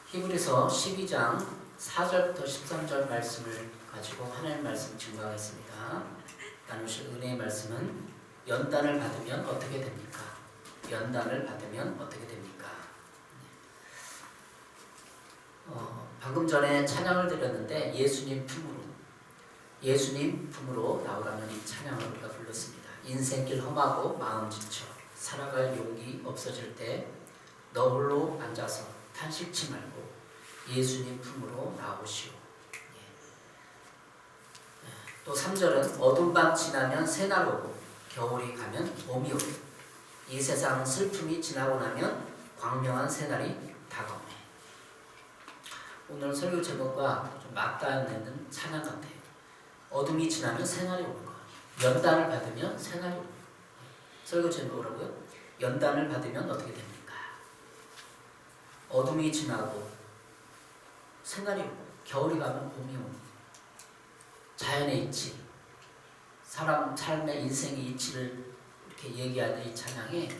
히브리서 12장 4절부터 13절 말씀을 가지고 하나님 말씀 증거하겠습니다. 나누실 은혜의 말씀은 연단을 받으면 어떻게 됩니까? 연단을 받으면 어떻게 됩니까? 방금 전에 찬양을 드렸는데 예수님 품으로 나오라는 이 찬양을 우리가 불렀습니다. 인생길 험하고 마음 지쳐 살아갈 용기 없어질 때 너 홀로 앉아서 탄식치 말고 예수님 품으로 나오시오. 또 3절은 어두운 밤 지나면 새날 오고 겨울이 가면 봄이 오고 이 세상 슬픔이 지나고 나면 광명한 새날이 다가오네. 오늘 설교 제목과 좀 맞닿는 찬양 같아요. 어둠이 지나면 새날이 오는 것. 연단을 받으면 새날이 오는 것. 설교 제목이라고요? 연단을 받으면 어떻게 됩니까? 어둠이 지나고 새날이 오고 겨울이 가면 봄이 오고 자연의 이치, 사람 삶의 인생의 이치를 이렇게 얘기하는 이 찬양에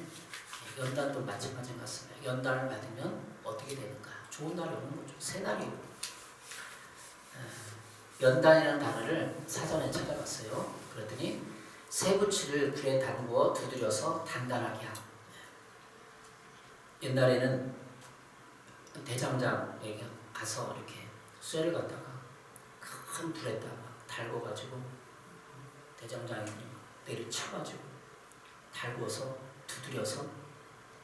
연단도 마찬가지 같습니다. 연단을 받으면 어떻게 되는가? 좋은 날이 오는 거죠. 새날이 오고. 연단이라는 단어를 사전에 찾아봤어요. 그랬더니 쇠붙이를 불에 담그어 두드려서 단단하게 하고. 옛날에는 대장장에게 가서 이렇게 쇠를 갖다가 큰 불에다가 달궈가지고 대장장이 내리쳐가지고 달궈서 두드려서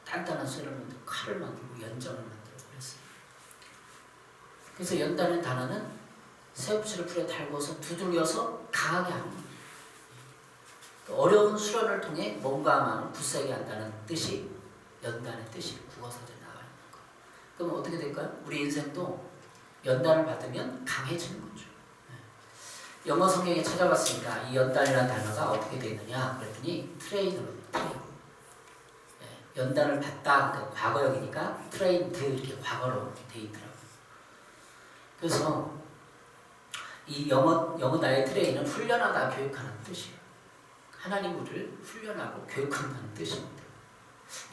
단단한 쇠를 만들고 칼을 만들고 연장을 만들고 그랬어요. 그래서 연단의 단어는 쇠붙이를 불에 달궈서 두들겨서 강하게 하는 거예요. 어려운 수련을 통해 몸과 마음을 굳세게 한다는 뜻이 연단의 뜻이 국어사전에 나와 있는 거. 그럼 어떻게 될까요? 우리 인생도 연단을 받으면 강해지는 거죠. 영어 성경에 찾아봤습니다. 이 연단이라는 단어가 어떻게 되어 있느냐 그랬더니 트레인으로 연단을 받다, 그러니까 과거형이니까 트레인드 이렇게 과거로 되어 있더라고요. 그래서 이 영어 나의 트레인은 훈련하다, 교육하는 뜻이에요. 하나님 우리를 훈련하고 교육한다는 뜻입니다.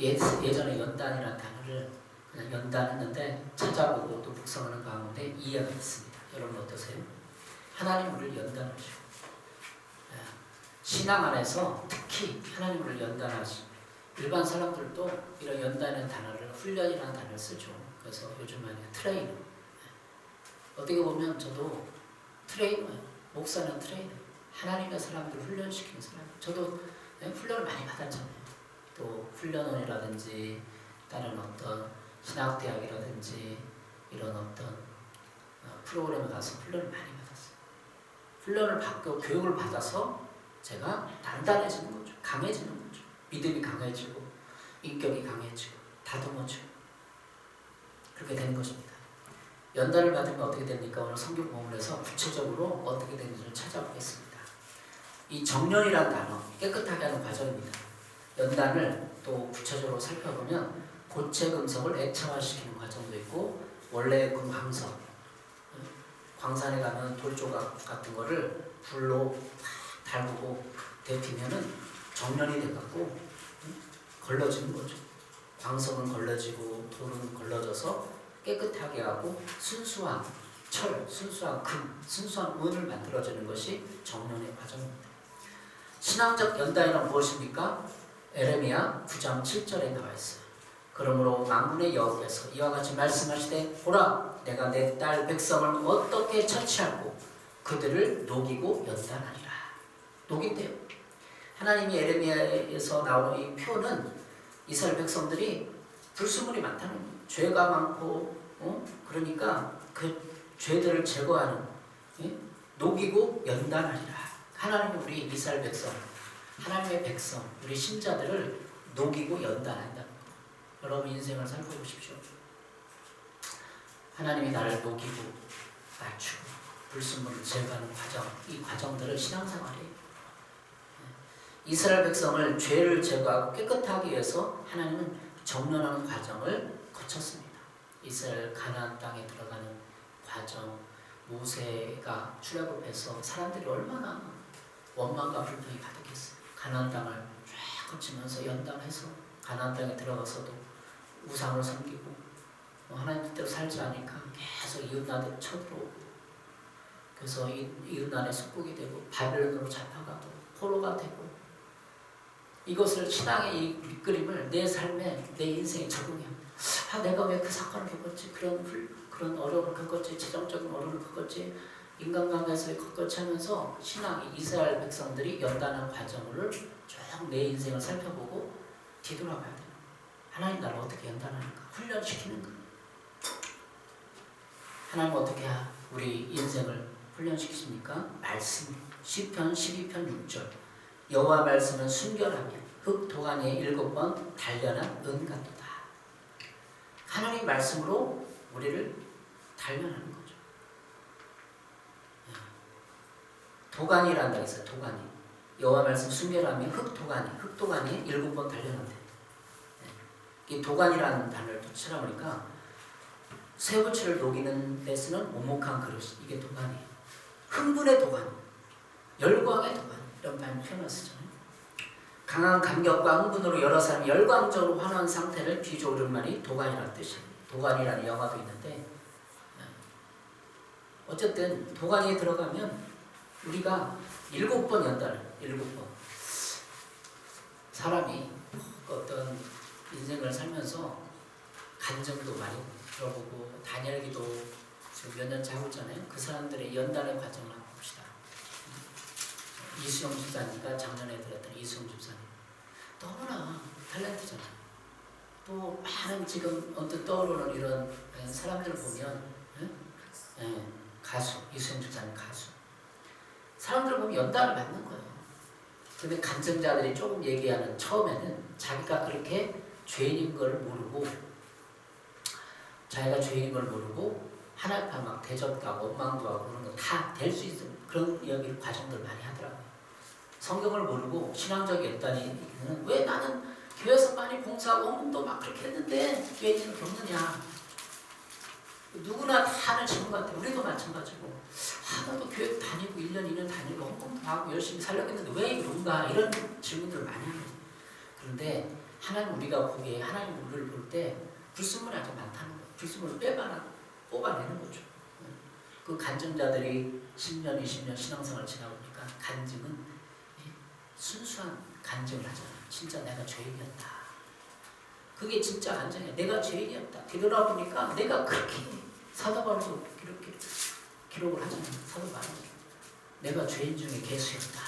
예전에 연단이라는 단어를 그냥 연단했는데 찾아보고 또 묵상하는 가운데 이해가 됐습니다. 여러분 어떠세요? 하나님 우리를 연단하시고 신앙 안에서 특히 하나님 우리를 연단하시고 일반 사람들도 이런 연단이라는 단어를 훈련이라는 단어를 쓰죠. 그래서 요즘 많이 트레이너. 어떻게 보면 저도 트레이너예요. 목사는 트레이너. 하나님의 사람들을 훈련시키는 사람. 저도 훈련을 많이 받았잖아요. 또 훈련원이라든지 다른 어떤 신학대학이라든지 이런 어떤 프로그램에 가서 훈련을 많이 받았어요. 훈련을 받고 교육을 받아서 제가 단단해지는 거죠. 강해지는 거죠. 믿음이 강해지고 인격이 강해지고 다듬어지고 그렇게 되는 것입니다. 연단을 받으면 어떻게 됩니까? 오늘 성경 본문에서 구체적으로 어떻게 되는지를 찾아보겠습니다. 이 정련이라는 단어, 깨끗하게 하는 과정입니다. 연단을 또 구체적으로 살펴보면 고체 금속을 액체화시키는 과정도 있고 원래 금황석, 광산에 가면 돌조각 같은 거를 불로 달구고 데피면은 정련이 돼갖고 걸러지는 거죠. 광석은 걸러지고 돌은 걸러져서 깨끗하게 하고 순수한 철, 순수한 금, 순수한 은을 만들어주는 것이 정련의 과정입니다. 신앙적 연단이란 무엇입니까? 에레미야 9장 7절에 나와 있어요. 그러므로 만군의 여호와께서 이와 같이 말씀하시되 보라 내가 내 딸 백성을 어떻게 처치하고 그들을 녹이고 연단하리라. 녹인대요. 하나님이 에레미야에서 나오는 이 표는 이스라엘 백성들이 불순물이 많다는 거예요. 죄가 많고 그러니까 그 죄들을 제거하는 녹이고 연단하리라. 하나님은 우리 이스라엘 백성, 하나님의 백성, 우리 신자들을 녹이고 연단한다는 거예요. 여러분 인생을 살펴보십시오. 하나님이 나를 녹이고 낮추고 불순물을 제거하는 과정, 이 과정들을 신앙생활이에요. 이스라엘 백성을 죄를 제거하고 깨끗하게 하기 위해서 하나님은 정련하는 과정을 거쳤습니다. 이스라엘 가나안 땅에 들어가는 과정, 모세가 출애굽해서 사람들이 얼마나 원망과 불평이 가득했어요. 가나안 땅을 쫙 거치면서 연단해서 가나안 땅에 들어가서도 우상을 섬기고 하나님 뜻대로 살지 않으니까 계속 이웃나라에 쳐들어오고, 그래서 이웃나라에 속국이 되고 바벨론으로 잡혀가고 포로가 되고, 이것을 신앙의 이 밑그림을 내 삶에, 내 인생에 적용해. 내가 왜 그 사건을 겪었지? 그런 어려움을 겪었지? 재정적인 어려움을 겪었지? 인간관계에서 겪었지? 하면서 신앙이, 이스라엘 백성들이 연단한 과정을 쭉 내 인생을 살펴보고 뒤돌아봐야 돼요. 하나님 나를 어떻게 연단하는가? 훈련시키는가? 하나님 어떻게 우리 인생을 훈련시키십니까? 말씀. 시편 12편 6절. 여호와 말씀은 순결하며 흙 도가니에 7번 단련한 은 같도다. 하나님 말씀으로 우리를 단련하는 거죠. 도가니란다 했어요. 도가니. 여호와 말씀 순결하며 흙 도가니에 7번 단련한대. 이 도가니라는 단어를 또 찾아보니까 쇠부치를 녹이는 데 쓰는 오목한 그릇, 이게 도가니예요. 흥분의 도가니, 열광의 도가니, 이런 표현을 쓰잖아요. 강한 감격과 흥분으로 여러 사람이 열광적으로 환호한 상태를 비조어는 말이 도가니라는 뜻이에요. 도가니라는 영화도 있는데, 어쨌든 도가니에 들어가면 우리가 7번 연단을, 7번 사람이 어떤 인생을 살면서 간증도 많이 들어보고 다니엘기도 지금 몇 년째 하고 있잖아요. 그 사람들의 연단의 과정을 한번 봅시다. 이수영 집사님과 작년에 들었던 이수영 집사님, 너무나 탤런트잖아요. 또 많은 지금 언뜻 떠오르는 이런 사람들을 보면, 가수, 이수영 집사님 가수, 사람들을 보면 연단을 받는 거예요. 근데 간증자들이 조금 얘기하는, 처음에는 자기가 그렇게 죄인인 걸 모르고, 하나님 앞에 막 대적하고 원망도 하고 그런 거 다 될 수 있는 그런 이야기를, 과정들 많이 하더라고요. 성경을 모르고 신앙적인 연단이 왜 나는 교회에서 많이 봉사하고 헌금도 막 그렇게 했는데 왜 이런 게 없느냐. 누구나 다 하는 질문 같아요. 우리도 마찬가지고. 나도 교회 다니고 1년, 2년 다니고 헌금도 하고 열심히 살려고 했는데 왜 이런가, 이런 질문들을 많이 해요. 그런데 하나님, 우리가 보기에 하나님 우리를 볼 때 불순물이 아주 많다는 거예요. 불순물을 뽑아내는 거죠. 그 간증자들이 10년, 20년 신앙생활을 지나보니까 간증은 순수한 간증을 하잖아요. 진짜 내가 죄인이었다. 그게 진짜 간증이야. 내가 죄인이었다. 뒤돌아보니까 내가 그렇게, 사도 바울도 이렇게 기록을 하잖아요. 사도 바울, 내가 죄인 중에 괴수였다.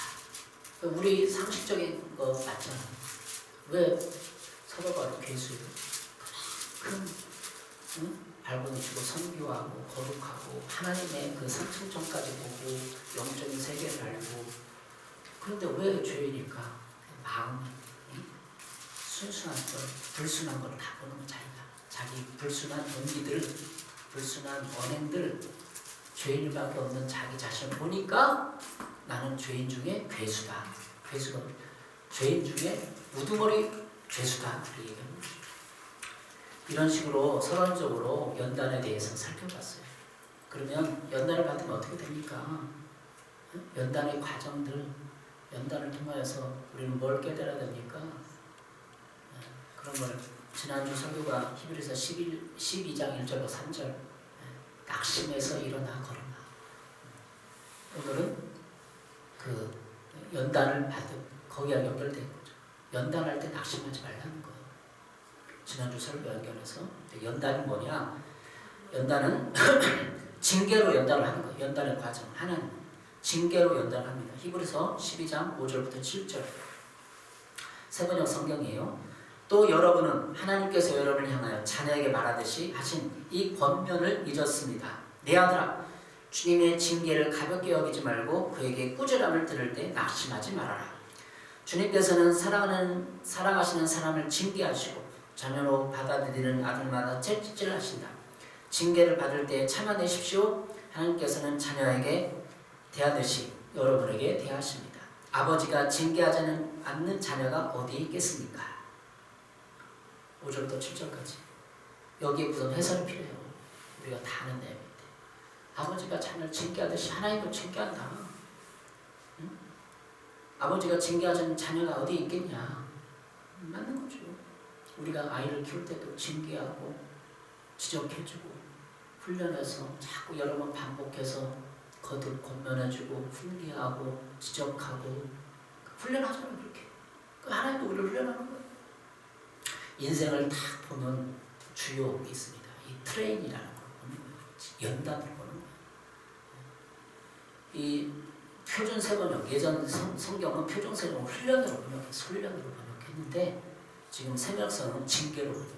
우리 상식적인 거 맞잖아요. 왜 사도 바울이 괴수예요? 큰 발버둥 치고 선교하고 거룩하고 하나님의 그 상층점까지 보고 영적인 세계를 알고, 그런데 왜 죄인일까? 마음이 순수한 걸, 불순한 걸 다 보는 거. 자기 불순한 동기들, 불순한 언행들, 죄인일밖에 없는 자기 자신을 보니까 나는 죄인 중에 괴수다. 괴수가 죄인 중에 우두머리 괴수다. 이렇게 얘기합니다. 이런 식으로 서론적으로 연단에 대해서 살펴봤어요. 그러면 연단을 받으면 어떻게 됩니까? 연단의 과정들, 연단을 통하여서 우리는 뭘 깨달아야 됩니까? 그런 걸 지난주 설교가 히브리서 12장 1절로 3절, 낙심해서 일어나 걸어라. 오늘은 그 연단을 받은, 거기와 연결된 거죠. 연단할 때 낙심하지 말라는 거예요. 지난주 설교 연결해서 연단이 뭐냐? 연단은 징계로 연단을 하는 거예요. 연단의 과정, 하나님 징계로 연단합니다. 히브리서 12장 5절부터 7절, 세번역 성경이에요. 또 여러분은 하나님께서 여러분을 향하여 자녀에게 말하듯이 하신 이 권면을 잊었습니다. 내 아들아, 주님의 징계를 가볍게 여기지 말고 그에게 꾸지람을 들을 때 낙심하지 말아라. 주님께서는 사랑하시는 사람을 징계하시고 자녀로 받아들이는 아들마다 채찍질하신다. 징계를 받을 때 참아내십시오. 하나님께서는 자녀에게 대하듯이 여러분에게 대하십니다. 아버지가 징계하지 않는 자녀가 어디 있겠습니까? 5절부터 7절까지. 여기에 무슨 해설이 필요해요. 우리가 다 아는 내용인데. 아버지가 자녀를 징계하듯이 하나님도 징계한다. 응? 아버지가 징계하지 않는 자녀가 어디 있겠냐. 맞는 거죠. 우리가 아이를 키울 때도 징계하고 지적해주고 훈련해서 자꾸 여러 번 반복해서 거듭 권면해주고 훈계하고 지적하고 훈련하잖아요. 그렇게 하나님도 우리를 훈련하는 거예요. 인생을 딱 보면 주요가 있습니다. 이 트레인이라는 걸 보는 거예요. 연단을 보는 거예요. 이 표준 세번역, 예전 성경은 표준 세번역 훈련으로 번역했는데 지금 세명성은 징계로 번역.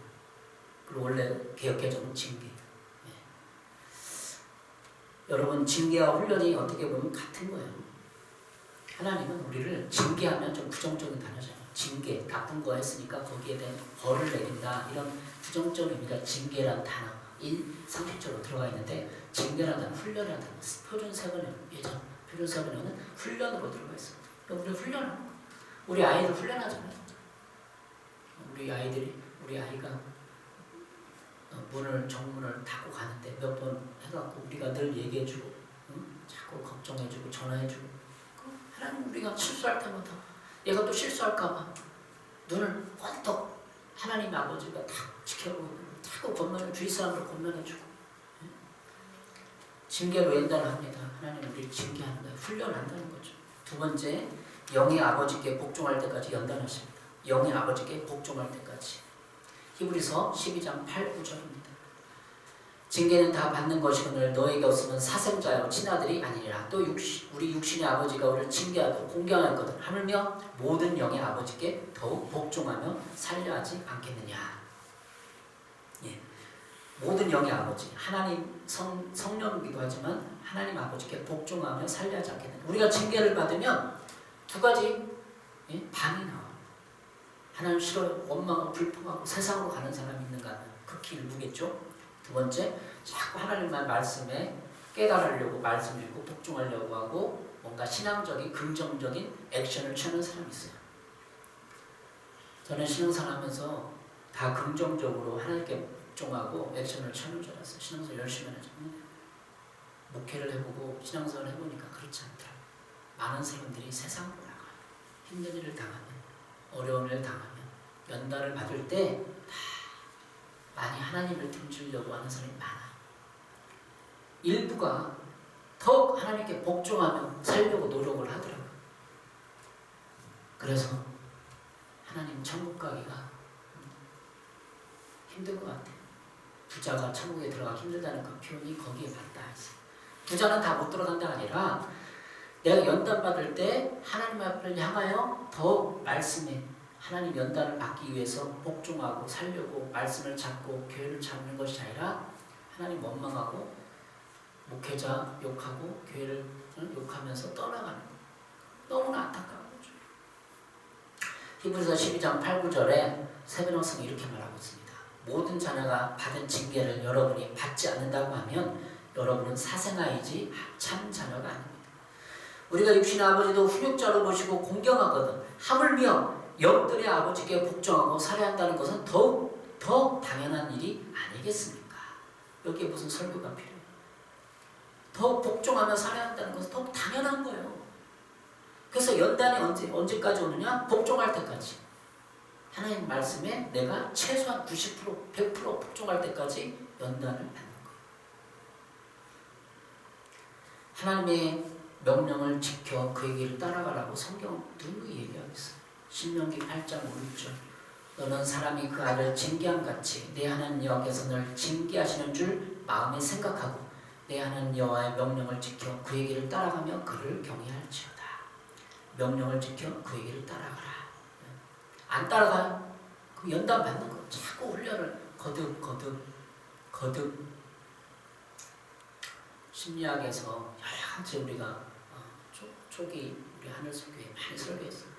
그리고 원래 개역개정은 징계. 여러분, 징계와 훈련이 어떻게 보면 같은 거예요. 하나님은 우리를 징계하면 좀 부정적인 단어잖아요. 징계, 나쁜 거 했으니까 거기에 대한 벌을 내린다. 이런 부정적인 의미가 징계란 단어, 상식적으로 들어가 있는데, 징계란 단어, 훈련이란 단어, 표준 세번역, 예전 표준 세번역은 훈련으로 들어가 있어요. 우리 훈련하는 거. 우리 아이들 훈련하잖아요. 우리 아이가 정문을 닫고 가는데 몇 번 해갖고 우리가 늘 얘기해주고, 자꾸 걱정해주고 전화해주고, 하나님 우리가 실수할 때마다 얘가 또 실수할까봐 눈을 번쩍 하나님 아버지가 다 지켜보고 자꾸 주위 사람을 권면해주고, 징계로 연단을 합니다. 하나님 우리를 징계하는 거예요. 훈련한다는 거죠. 두 번째, 영의 아버지께 복종할 때까지 연단하십니다. 영의 아버지께 복종할 때까지. 히브리서 12장 8, 9절입니다. 징계는 다 받는 것이거늘 너에게 없으면 사생자요 친아들이 아니라 또 우리 육신의 아버지가 우리를 징계하고 공경하였거든. 하물며 모든 영의 아버지께 더욱 복종하며 살려하지 않겠느냐. 예. 모든 영의 아버지, 하나님 성령이기도 하지만 하나님 아버지께 복종하며 살려하지 않겠느냐. 우리가 징계를 받으면 두 가지 반이 나와요. 하나님 싫어요, 원망하고 불평하고 세상으로 가는 사람이 있는가 하면 극히 일부겠죠. 두 번째, 자꾸 하나님만 말씀에 깨달으려고 말씀 읽고 복종하려고 하고 뭔가 신앙적인 긍정적인 액션을 취하는 사람이 있어요. 저는 신앙생활 하면서 다 긍정적으로 하나님께 복종하고 액션을 취하는 줄 알았어요. 신앙생활 열심히 하는 줄 알았는데 목회를 해보고 신앙생활을 해보니까 그렇지 않더라고요. 많은 사람들이 세상으로 나가요. 힘든 일을 당하면, 어려운 일을 당하면, 연단을 받을 때 다 많이 하나님을 등지려고 하는 사람이 많아요. 일부가 더욱 하나님께 복종하며 살려고 노력을 하더라고요. 그래서 하나님 천국 가기가 힘든 것 같아요. 부자가 천국에 들어가기 힘들다는 그 표현이 거기에 맞다 했어요. 부자는 다 못 들어간다가 아니라 내가 연단 받을 때 하나님 앞을 향하여 더욱 말씀에 하나님 연단을 받기 위해서 복종하고 살려고 말씀을 잡고 교회를 잡는 것이 아니라 하나님 원망하고 목회자 욕하고 교회를 욕하면서 떠나가는 것. 너무나 안타까운 거죠. 히브리서 12장 8, 9절에 세변호성이 이렇게 말하고 있습니다. 모든 자녀가 받은 징계를 여러분이 받지 않는다고 하면 여러분은 사생아이지 참 자녀가 아닙니다. 우리가 육신의 아버지도 훈육자로 보시고 공경하거든 하물며 영들의 아버지께 복종하고 살아야 한다는 것은 더욱 더 당연한 일이 아니겠습니까? 여기에 무슨 설교가 필요해요? 더 복종하며 살아야 한다는 것은 더욱 당연한 거예요. 그래서 연단이 언제까지 오느냐? 복종할 때까지. 하나님 말씀에 내가 최소한 90%, 100% 복종할 때까지 연단을 받는 거예요. 하나님의 명령을 지켜 그의 길을 따라가라고 성경은 누누이 얘기하고 있어요. 신명기 8장 5, 6절. 너는 사람이 그 아들 징계함같이 내 하나님 여호와께서 널 징계하시는 줄 마음에 생각하고 내 하나님 여호와의 명령을 지켜 그의 길을 따라가며 그를 경외할지어다. 명령을 지켜 그의 길을 따라가라. 안 따라가요? 그럼 연단 받는 거. 자꾸 훈련을 거듭 심리학에서 여러 가지 우리가 초기 우리 하늘석교회 많이 설교했어요.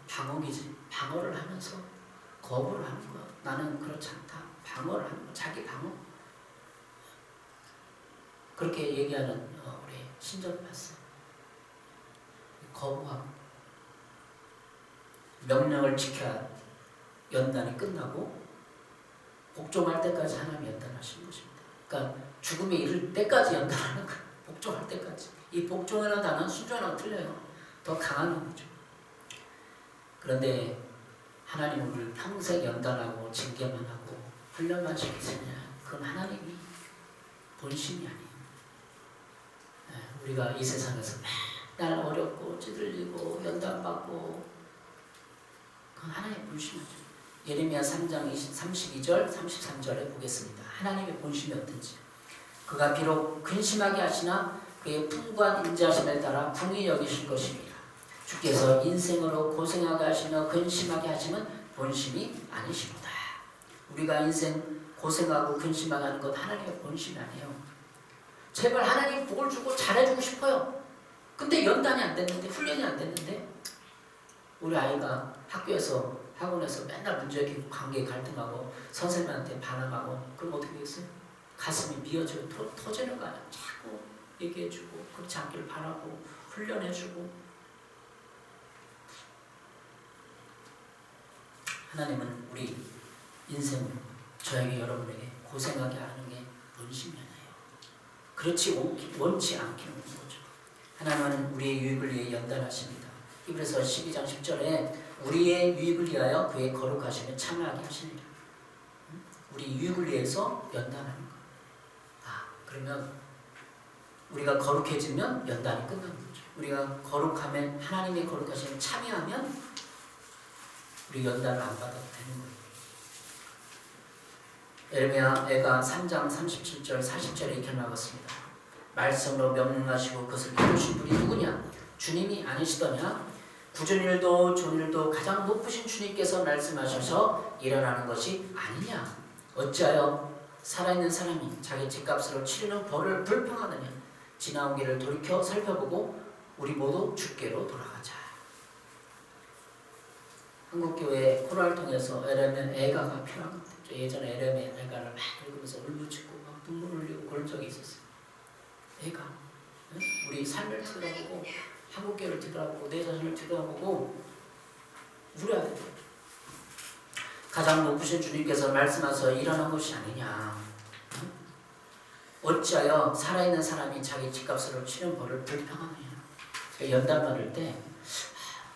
방어기지. 방어를 하면서 거부를 하는 거야. 나는 그렇지 않다. 방어를 하는 거야. 자기 방어. 그렇게 얘기하는 우리 신전을 봤어요. 거부하고 명령을 지켜야 연단이 끝나고 복종할 때까지 하나님 연단하시는 것입니다. 그러니까 죽음에 이를 때까지 연단하는 거예요. 복종할 때까지. 이 복종이라는 단어는 순종이랑 틀려요. 더 강한 의미죠. 그런데 하나님은 우리를 평생 연단하고 징계만 하고 훈련만 시키시느냐? 그 그건 하나님이 본심이 아니에요. 우리가 이 세상에서 맨날 어렵고 찌들리고 연단받고 그건 하나님의 본심이죠. 예레미야 3장 32절 33절에 보겠습니다. 하나님의 본심이 어떤지. 그가 비록 근심하게 하시나 그의 풍부한 인자하심에 따라 궁히 여기실 것입니다. 주께서 인생으로 고생하게 하시며 근심하게 하시면 본심이 아니시로다. 우리가 인생 고생하고 근심하게 하는 것 하나님의 본심이 아니에요. 제발 하나님 복을 주고 잘해주고 싶어요. 근데 연단이 안 됐는데, 훈련이 안 됐는데, 우리 아이가 학교에서 학원에서 맨날 문제 관계 갈등하고 선생님한테 반항하고 그럼 어떻게 되겠어요? 가슴이 미어지고 터지는 거 아니야. 자꾸 얘기해주고 그렇지 않기를 바라고 훈련해주고. 하나님은 우리 인생으로 저에게 여러분에게 고생하게 하는 게 본심이잖아요. 그렇지 원치 않기는 거죠. 하나님은 우리의 유익을 위해 연단하십니다. 히브리서 12장 10절에 우리의 유익을 위하여 그의 거룩하심에 참여하게 하시니라. 우리 유익을 위해서 연단하는 거. 그러면 우리가 거룩해지면 연단이 끝나는 거죠. 우리가 거룩하면 하나님의 거룩하심에 참여하면 우리 연단을 안 받아도 되는 거예요. 에레미야가 3장 37절 40절에 이렇게 나왔습니다. 말씀으로 명령하시고 그것을 이루신 분이 누구냐? 주님이 아니시더냐? 굳은 일도 좋은 일도 가장 높으신 주님께서 말씀하셔서 일어나는 것이 아니냐? 어찌하여 살아있는 사람이 자기 집값으로 치르는 벌을 불평하느냐? 지나온 길을 돌이켜 살펴보고 우리 모두 주께로 돌아가자. 한국교회 코랄 통해서 에레미야가 필요합니다. 예전에 에레미야를 막 읽으면서 울부짖고 막 눈물 흘리고 그런 적이 있었어요. 애가 우리 삶을 뒤돌아보고 한국교회를 뒤돌아보고 내 자신을 뒤돌아보고 우려야 돼요. 가장 높으신 주님께서 말씀하셔서 일어난 것이 아니냐. 어찌하여 살아있는 사람이 자기 집값으로 치는 벌을 불평하느냐. 연단 받을 때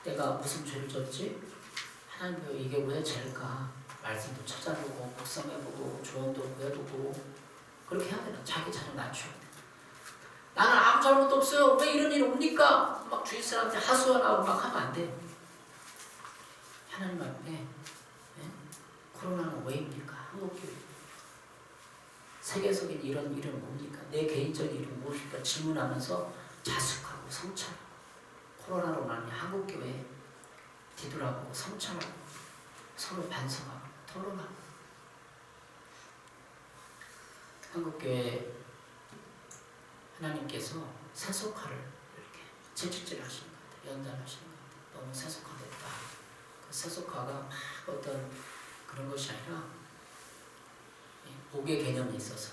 내가 무슨 죄를 졌지? 하나님 이게 왜 죄일까? 말씀도 찾아보고 묵상해보고 조언도 구해보고 그렇게 해야 되나? 자기 자존 낮춰야 돼. 나는 아무 잘못도 없어요. 왜 이런 일이 옵니까? 막 주위 사람한테 하소연하고 막 하면 안 돼. 하나님 앞에 코로나는 왜입니까? 한국교회 세계적인 이런 일은 뭡니까? 내 개인적인 일은 무엇일까? 질문하면서 자숙하고 성찰하고 코로나로 말미 한국교회 뒤돌아보고 성찰하고 서로 반성하고 토론하고 한국교회 하나님께서 세속화를 이렇게 채찍질 하시는 것 같아요. 연단하시는 것 같아요. 너무 세속화됐다. 그 세속화가 막 어떤 그런 것이 아니라 복의 개념이 있어서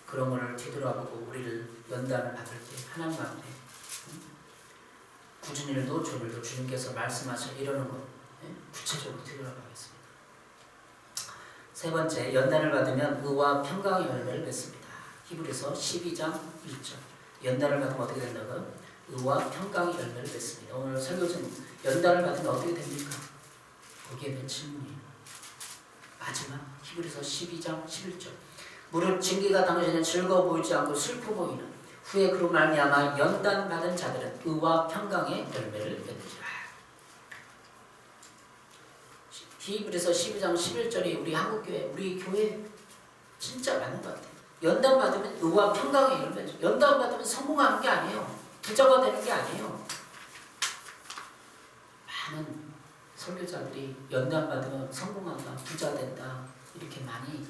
그런 것을 뒤돌아보고 우리를 연단을 받을 때 하나님 앞에 굳은 일도 좋은 일도 주님께서 말씀하셔 이러는 것 구체적으로 뒤돌아가겠습니다. 세 번째, 연단을 받으면 의와 평강의 열매를 맺습니다. 히브리서 12장 1절. 연단을 받으면 어떻게 된다고요? 의와 평강의 열매를 맺습니다. 오늘 설교는 연단을 받으면 어떻게 됩니까? 거기에 대한 질문이에요. 마지막 히브리서 12장 11절. 무릇 징계가 당신은 즐거워 보이지 않고 슬퍼 보이는 후에 그로 말미암아 연단 받은 자들은 의와 평강의 열매를 맺느니라. 히브리서 12장 11절이 우리 한국교회, 우리 교회 진짜 맞는 것 같아요. 연단 받으면 의와 평강의 열매죠. 연단 받으면 성공하는 게 아니에요. 부자가 되는 게 아니에요. 많은 설교자들이 연단 받으면 성공한다, 부자 된다 이렇게 많이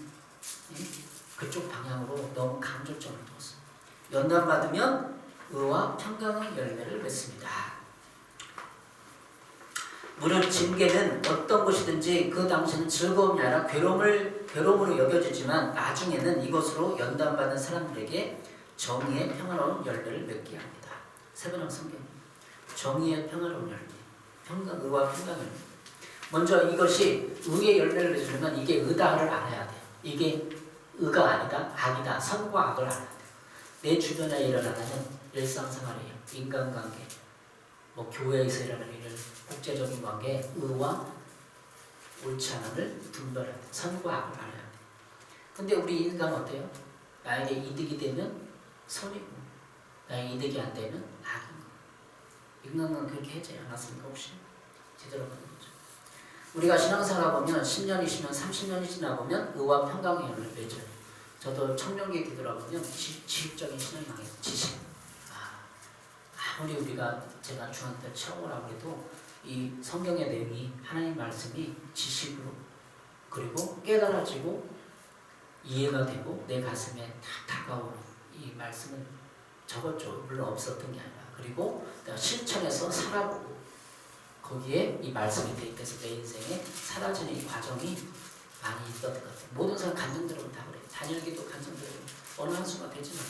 그쪽 방향으로 너무 강조점을 뒀어요. 연단 받으면 의와 평강의 열매를 맺습니다. 무릇 징계는 어떤 것이든지 그 당시는 즐거움이 아니라 괴로움으로 여겨지지만 나중에는 이것으로 연단받은 사람들에게 정의의 평화로운 열매를 맺게 합니다. 세번역 성경 정의의 평화로운 열매, 의와 평강 열매. 먼저 이것이 의의 열매를 맺으려면 이게 의다를 알아야 돼요. 이게 의가 아니다, 악이다, 선과 악을 알아야 돼요. 내 주변에 일어나는 일상생활의 인간관계, 교회에서 일어나는 일을 국제적인 관계, 의와 옳지 않음을 분별해야 돼. 선과 악을 알아야 돼. 근데 우리 인간은 어때요? 나에게 이득이 되면 선이고 나에게 이득이 안 되면 악인 거. 인간은 그렇게 하지 않았습니까? 혹시? 제대로 보는 거죠. 우리가 신앙생활 보면 10년이 지나면 30년이 지나보면 의와 평강의 열매를 맺어요. 저도 청년기 뒤돌아보면 지식적인 신앙이 망해요. 지식. 아무리 제가 중학교 때 처음 오라고 해도 이 성경의 내용이 하나님 말씀이 지식으로 그리고 깨달아지고 이해가 되고 내 가슴에 딱 다가오는 이 말씀은 적었죠. 물론 없었던 게 아니라 그리고 내가 실천해서 살아보고 거기에 이 말씀이 대입돼서 내 인생에 사라지는 이 과정이 많이 있었던 것 같아요. 모든 사람 간증들은 다 그래요. 다니엘기도 간증들은 어느 한수가 되지만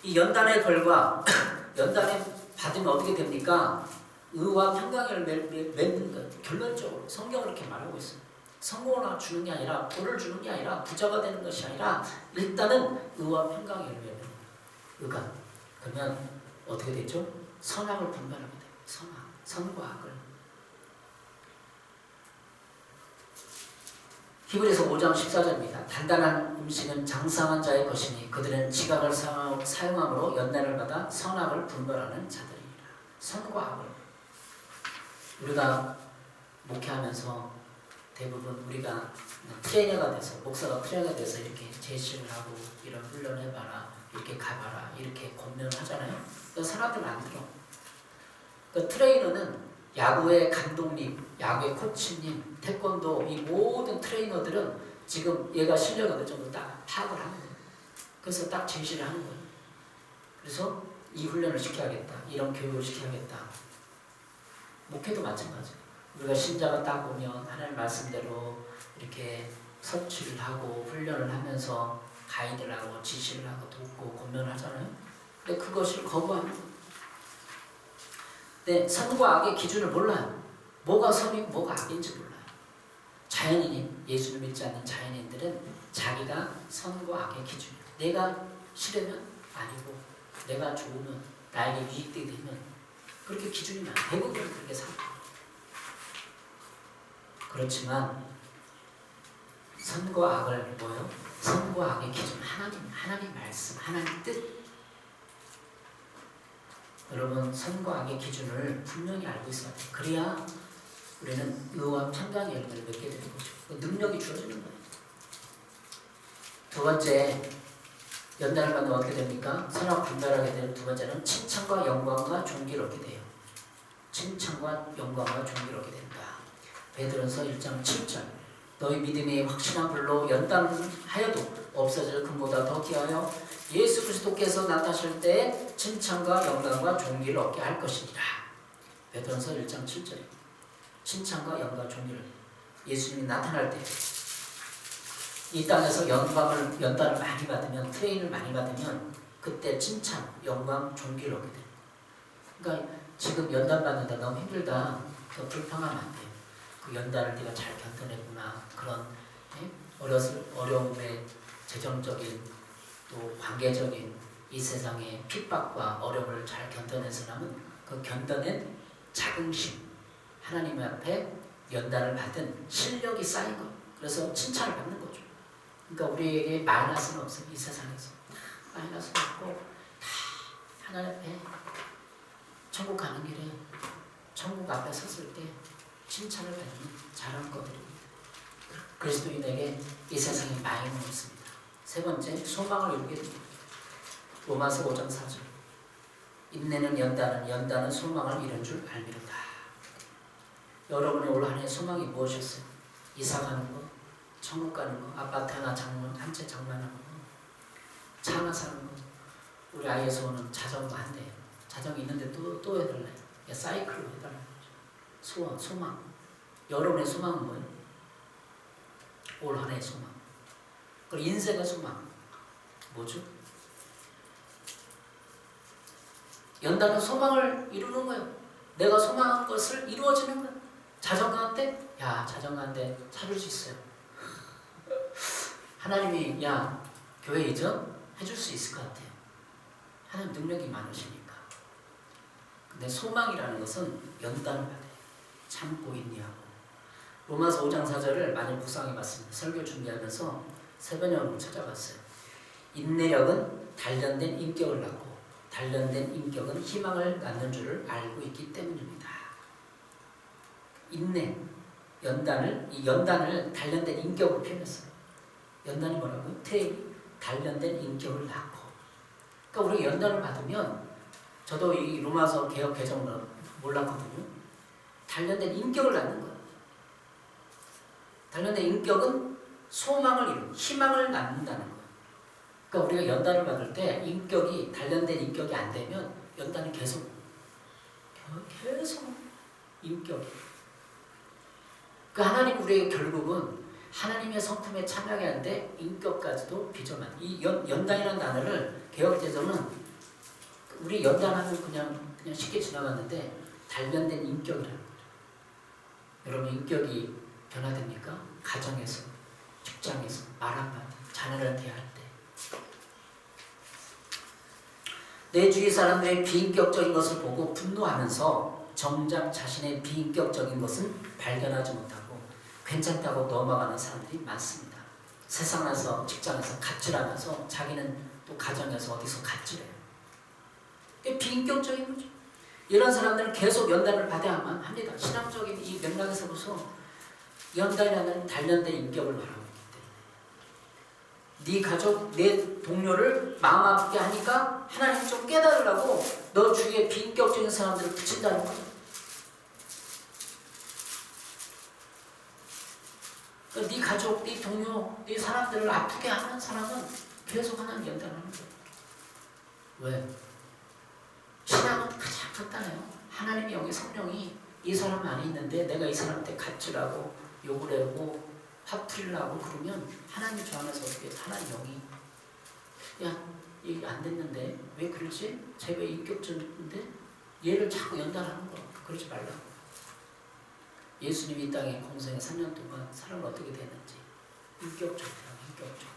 이 연단의 결과 연단에 받으면 어떻게 됩니까? 의와 평강을 맺는 것 결론적으로 성경은 이렇게 말하고 있어요. 성공을 주는 게 아니라 돈을 주는 게 아니라 부자가 되는 것이 아니라 일단은 의와 평강을 맺는 의가 그러면 어떻게 되죠? 선악을 분별하게 돼요. 선과 악을. 히브리서 5장 14절입니다. 단단한 음식은 장성한 자의 것이니 그들은 지각을 사용함으로 연단을 받아 선악을 분별하는 자들입니다. 선과 악을. 우리가 목회하면서 대부분 우리가 트레이너가 돼서 목사가 트레이너가 돼서 이렇게 제시를 하고 이런 훈련을 해봐라 이렇게 가봐라 이렇게 권면하잖아요. 그 사람들은 안 들어. 그 트레이너는 야구의 감독님, 야구의 코치님, 태권도 이 모든 트레이너들은 지금 얘가 실력이 어느 정도 딱 파악을 하는 거예요. 그래서 딱 제시를 하는 거예요. 그래서 이 훈련을 시켜야겠다. 이런 교육을 시켜야겠다. 목회도 마찬가지예요. 우리가 신자가 딱 오면 하나님 말씀대로 이렇게 섭취를 하고 훈련을 하면서 가이드를 하고 지시를 하고 돕고 권면을 하잖아요. 근데 그것을 거부하는 거예요. 근데 선과 악의 기준을 몰라요. 뭐가 선이고 뭐가 악인지 몰라요. 자연인인, 예수를 믿지 않는 자연인들은 자기가 선과 악의 기준이에요. 내가 싫으면 아니고 내가 좋으면 나에게 유익되게 되면 그렇게 기준이 많아요. 대부분 그렇게 살아요. 그렇지만 선과 악을 뭐요? 선과 악의 기준 하나님 말씀, 하나님 뜻. 여러분 선과 악의 기준을 분명히 알고 있어야 돼요. 그래야 우리는 의와 평강의 열매를 맺게 되는 거죠. 그 능력이 주어지는 거예요. 두 번째 연단을 받으면 어떻게 됩니까? 선악 분별하게 되는 두 번째는 칭찬과 영광과 존귀를 얻게 돼요. 칭찬과 영광과 존귀를 얻게 된다. 베드로서 1장 7절 너희 믿음이 확신한 불로 연단하여도 없어질 금보다 더 귀하여 예수 그리스도께서 나타나실 때 칭찬과 영광과 존귀를 얻게 할 것이니라. 베드로서 1장 7절 칭찬과 영광과 존귀를 예수님이 나타날 때 이 땅에서 연단을 많이 받으면 트레인을 많이 받으면 그때 칭찬, 영광, 존귀를 얻게 돼요. 그러니까 지금 연단 받는다 너무 힘들다 더 불평하면 안 돼요. 그 연단을 네가 잘 견뎌냈구나. 그런 어려움의 재정적인 또 관계적인 이 세상의 핍박과 어려움을 잘 견뎌낸 사람은 그 견뎌낸 자긍심 하나님 앞에 연단을 받은 실력이 쌓인 것. 그래서 칭찬을 받는 거죠. 그러니까 우리에게 마이너스는 없어요. 이 세상에서 마이너스가 없고 다 하나님 앞에 천국 가는 길에 천국 앞에 섰을 때 칭찬을 받는 잘한 것들입니다. 그리스도인에게 이 세상에 마이너는 없습니다. 세 번째, 소망을 이루게 됩니다. 로마서 5장 4절 인내는 연단은 소망을 이룬 줄 알미로다. 여러분의 올 한 해 소망이 무엇이었어요? 이사 가는 거, 천국 가는 거, 아파트 하나 한 채 장만하는 거, 차 하나 사는 거. 우리 아이의 소원은 자전거 한 대. 자전거 있는데 또 해달래. 사이클로 해달라는 거죠. 소망. 여러분의 소망은 뭐예요? 올 한 해의 소망. 그리고 인생의 소망. 뭐죠? 연단은 소망을 이루는 거예요. 내가 소망한 것을 이루어지는 거예요. 자전거 한 대? 야, 자전거 한 대 사줄 수 있어요. 하나님이 야, 교회 이전 해줄 수 있을 것 같아요. 하나님 능력이 많으시니까. 근데 소망이라는 것은 연단을 받아요. 참고 인내하고 로마서 5장 4절을 많이 묵상해봤습니다. 설교 준비하면서 세 번역으로 찾아봤어요. 인내력은 단련된 인격을 낳고 단련된 인격은 희망을 낳는 줄을 알고 있기 때문입니다. 인내, 이 연단을 단련된 인격으로 표현했어요. 연단이 뭐라고요? 단련된 인격을 낳고. 그러니까 우리가 연단을 받으면, 저도 이 로마서 개역 개정을 몰랐거든요. 단련된 인격을 낳는 거예요. 단련된 인격은 소망을 이루고 희망을 낳는다는 거예요. 그러니까 우리가 연단을 받을 때 인격이 단련된 인격이 안 되면 연단이 계속 인격이. 그 하나님 우리에게 결국은 하나님의 성품에 참여하게 하는데 인격까지도 빚어만. 이 연단이라는 단어를 개역제도는 우리 연단하면 그냥 쉽게 지나갔는데 단련된 인격이라는 거죠. 여러분 인격이 변화됩니까? 가정에서, 직장에서, 말 한마디, 자녀를 대할 때. 내 주위 사람들의 비인격적인 것을 보고 분노하면서 정작 자신의 비인격적인 것은 발견하지 못하고 괜찮다고 넘어가는 사람들이 많습니다. 세상에서, 직장에서 갑질하면서 자기는 또 가정에서 어디서 갑질해요. 비인격적인 거죠. 이런 사람들은 계속 연단을 받아야만 합니다. 신앙적인 이 맥락에서부터 연단이라는 단련된 인격을 말하고 있기 때문에 네 가족, 내 동료를 마음 아프게 하니까 하나님 좀 깨달으라고 너 주위에 비인격적인 사람들을 붙인다는 거예요. 그러니까 네 가족, 네 동료, 네 사람들을 아프게 하는 사람은 계속 하나님 연단하는 거예요. 왜? 신앙은 가장 간단해요. 하나님이 여기 성령이 이 사람 안에 있는데 내가 이 사람한테 갑질하고 욕을 하고 화풀이를 하고 그러면 하나님 저 안에서 어떻게 해서 하나님 영이 야 이게 안 됐는데 왜 그러지? 쟤가 인격적인데 얘를 자꾸 연단하는 거야. 그러지 말라고. 예수님이 이 땅에 공생에 3년 동안 사람을 어떻게 됐는지 인격적이라고. 인격적.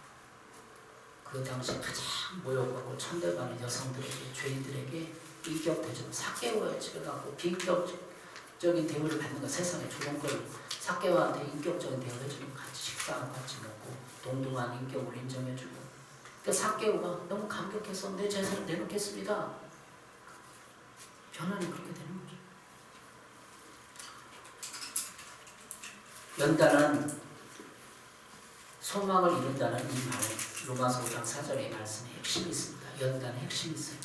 그 당시 가장 모욕하고 천대받는 여성들에게, 죄인들에게 인격 대접, 삭개오에 집에 가고 비인격적인 대우를 받는 거. 세상에 좋은 걸 삭개오한테 인격적인 대우를 해주면 같이 식사하고 같이 먹고 동등한 인격을 인정해주고. 그러니까 삭개오가 너무 감격해서 내 재산을 내놓겠습니다. 변화는 그렇게 되는 거죠. 연단은 소망을 이룬다는 이 말, 로마서 5장 4절의 말씀에 핵심이 있습니다. 연단의 핵심이 있어요.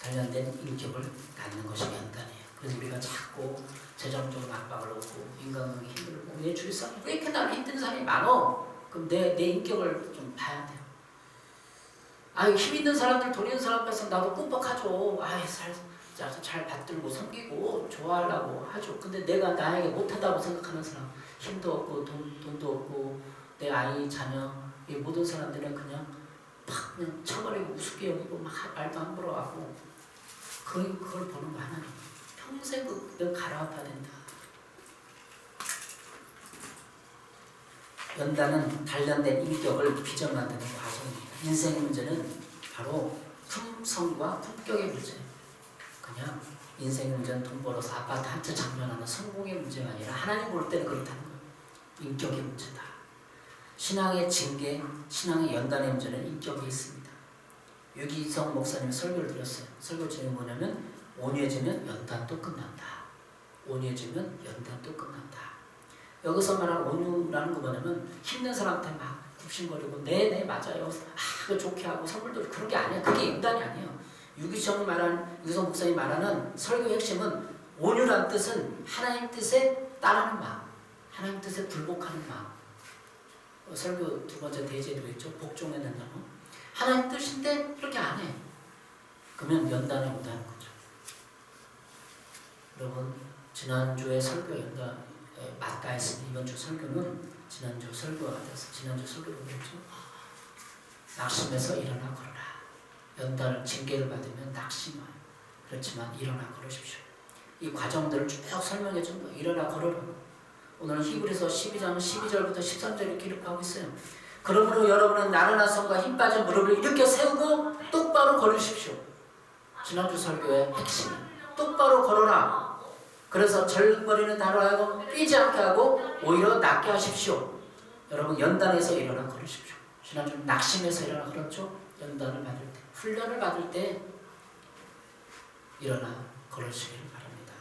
단련된 인격을 갖는 것이 연단이에요. 그래서 우리가 자꾸 재정적으로 압박을 얻고 인간관계 힘들고 내 주위 사람이 왜 이렇게 나를 힘든 사람이 많어? 그럼 내 인격을 좀 봐야 돼요. 힘 있는 사람들, 돈 있는 사람 봐서 나도 꿈뻑하죠. 잘 받들고 섬기고 좋아하려고 하죠. 근데 내가 나에게 못하다고 생각하는 사람, 힘도 없고 돈도 없고 내 아이, 자녀, 이 모든 사람들은 그냥 쳐버리고 우습게 여기고 막 말도 함부로 하고 그걸 보는 거 하나님. 평생 너 갈아엎어야 된다. 연단은 단련된 인격을 빚어 만드는 과정입니다. 인생의 문제는 바로 품성과 품격의 문제예요. 그냥 인생의 문제는 돈 벌어서 아파트 한 채 장만하는 성공의 문제가 아니라 하나님 볼 때는 그렇다는 거예요. 인격의 문제다. 신앙의 징계, 신앙의 연단의 문제는 인격에 있습니다. 유기성 목사님이 설교를 드렸어요. 설교 제목이 뭐냐면 온유해지면 연단도 끝난다. 온유해지면 연단도 끝난다. 여기서 말하는 온유라는 거 뭐냐면 힘든 사람한테 막 굽신거리고 네 맞아요. 그거 좋게 하고 선물도 그런 게 아니야. 그게 연단이 아니에요. 유기성 목사님이 말하는 설교의 핵심은 온유란 뜻은 하나님 뜻에 따르는 마음, 하나님 뜻에 굴복하는 마음. 설교 두 번째 대제도 있죠. 복종해야 된다고. 하나님 뜻인데 그렇게 안 해. 그러면 연단을 못하는 거죠. 여러분 지난주에 설교 맞다 했으니 이번 주 설교는 지난주 설교가 돼서 지난주 설교로 그랬죠. 낙심해서 일어나 걸어라. 연단을 징계를 받으면 낙심해요. 그렇지만 일어나 걸으십시오. 이 과정들을 쭉 설명해 준 거예요. 일어나 걸어라. 오늘은 히브리서 12장 12절부터 13절을 기록하고 있어요. 그러므로 여러분은 나른한 손과 힘 빠진 무릎을 일으켜 세우고 똑바로 걸으십시오. 지난주 설교의 핵심이 똑바로 걸어라. 그래서 절름거리는 나로 하여금 뛰지 않게 하고 오히려 낫게 하십시오. 여러분 연단에서 일어나 걸으십시오. 지난주 낙심해서 일어나 걸었죠? 연단을 받을 때, 훈련을 받을 때 일어나 걸으시기를 바랍니다.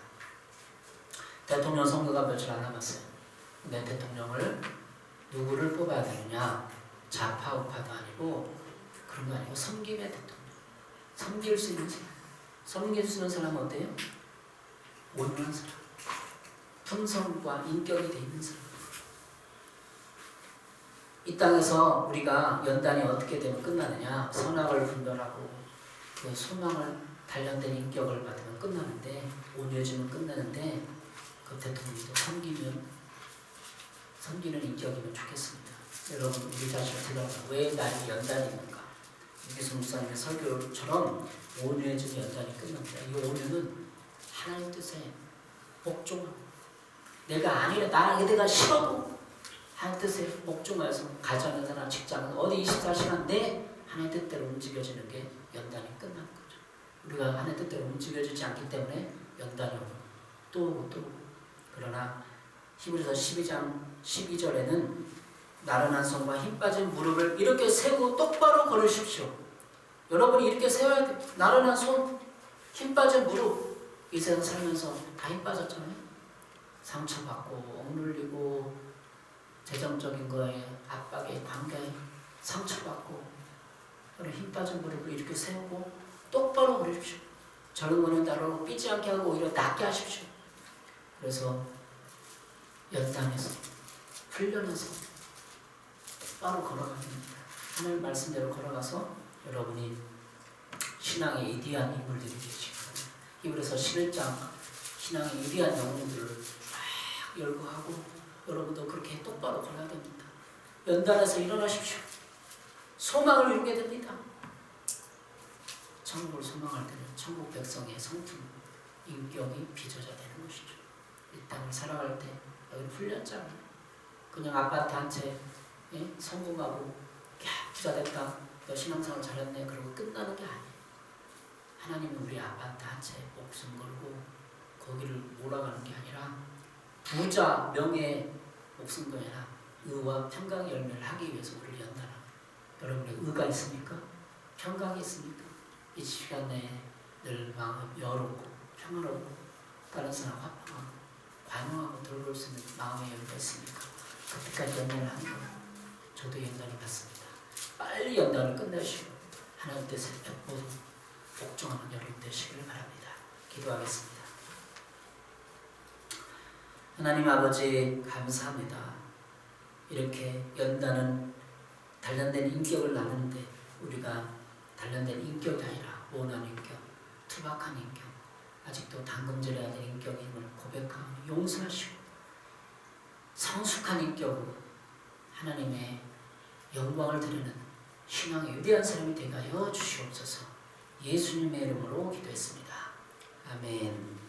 대통령 선거가 며칠 안 남았어요. 근데 대통령을 누구를 뽑아야 되느냐? 좌파 우파도 아니고 그런 거 아니고 섬김의 대통령. 섬길 수 있는 사람. 섬길 수 있는 사람은 어때요? 온유한 사람. 품성과 인격이 돼 있는 사람. 이 땅에서 우리가 연단이 어떻게 되면 끝나느냐? 선악을 분별하고 그 소망을 단련된 인격을 받으면 끝나는데, 온유해지면 끝나는데, 그 대통령도 섬기는 인격이면 좋겠습니다. 여러분 우리 자신을 들여다보면 왜 나에게 연단이 있는가? 유기수 목사님의 설교처럼 온유해지면 연단이 끝납니다. 이 온유는 하나님 뜻에 복종하고, 내가 내가 싫어도 하나님 뜻에 복종해서 가정에서나 직장에서 어디 24시간 내 하나님 뜻대로 움직여지는 게 연단이 끝나는 거죠. 우리가 하나님 뜻대로 움직여지지 않기 때문에 연단이 또 오고. 그러나 히브리서 12장 12절에는 나른한 손과 힘 빠진 무릎을 이렇게 세고 똑바로 걸으십시오. 여러분이 이렇게 세워야 돼요. 나른한 손, 힘 빠진 무릎. 이 세상 살면서 다 힘 빠졌잖아요. 상처받고 억눌리고 재정적인 거에 압박에 관계에 상처받고, 힘 빠진 무릎을 이렇게 세우고 똑바로 걸으십시오. 절름거리는 나로 삐지 않게 하고 오히려 낫게 하십시오. 그래서 연단해서 훈련해서 똑바로 걸어갑니다. 하나님 말씀대로 걸어가서 여러분이 신앙의 위대한 인물들이 되시기 바랍니다. 히브리서 11장 신앙의 위대한 영웅들을 막 열거하고 여러분도 그렇게 똑바로 걸어야 됩니다. 연단해서 일어나십시오. 소망을 이루게 됩니다. 천국을 소망할 때는 천국 백성의 성품, 인격이 비저자 되는 것이죠. 이 땅을 살아갈 때 여기 훈련장이에요. 그냥 아파트 한 채 성공하고 부자 됐다, 너 신앙생활 잘했네 그러고 끝나는 게 아니에요. 하나님은 우리 아파트 한 채 목숨 걸고 거기를 몰아가는 게 아니라 부자, 명예, 목숨 걸고 아니라 의와 평강의 열매를 하기 위해서 우리를 연단합니다. 여러분의 의가 있습니까? 평강이 있습니까? 이 시간에 늘 마음 여롭고 평화롭고 다른 사람 화평하고 관용하고 돌볼 수 있는 마음의 여유가 있습니까? 그때까지 연단을 하는 거예요. 저도 연단을 받습니다. 빨리 연단을 끝내시고 하나님 뜻에 100% 복종하는 여러분 되시기를 바랍니다. 기도하겠습니다. 하나님 아버지 감사합니다. 이렇게 연단은 단련된 인격을 나누는데 우리가 단련된 인격이 아니라 모난 인격, 투박한 인격, 아직도 담금질해야 될 인격임을 고백하고 용서하시고 성숙한 인격으로 하나님의 영광을 드리는 신앙의 위대한 사람이 되게 하여 주시옵소서. 예수님의 이름으로 기도했습니다. 아멘.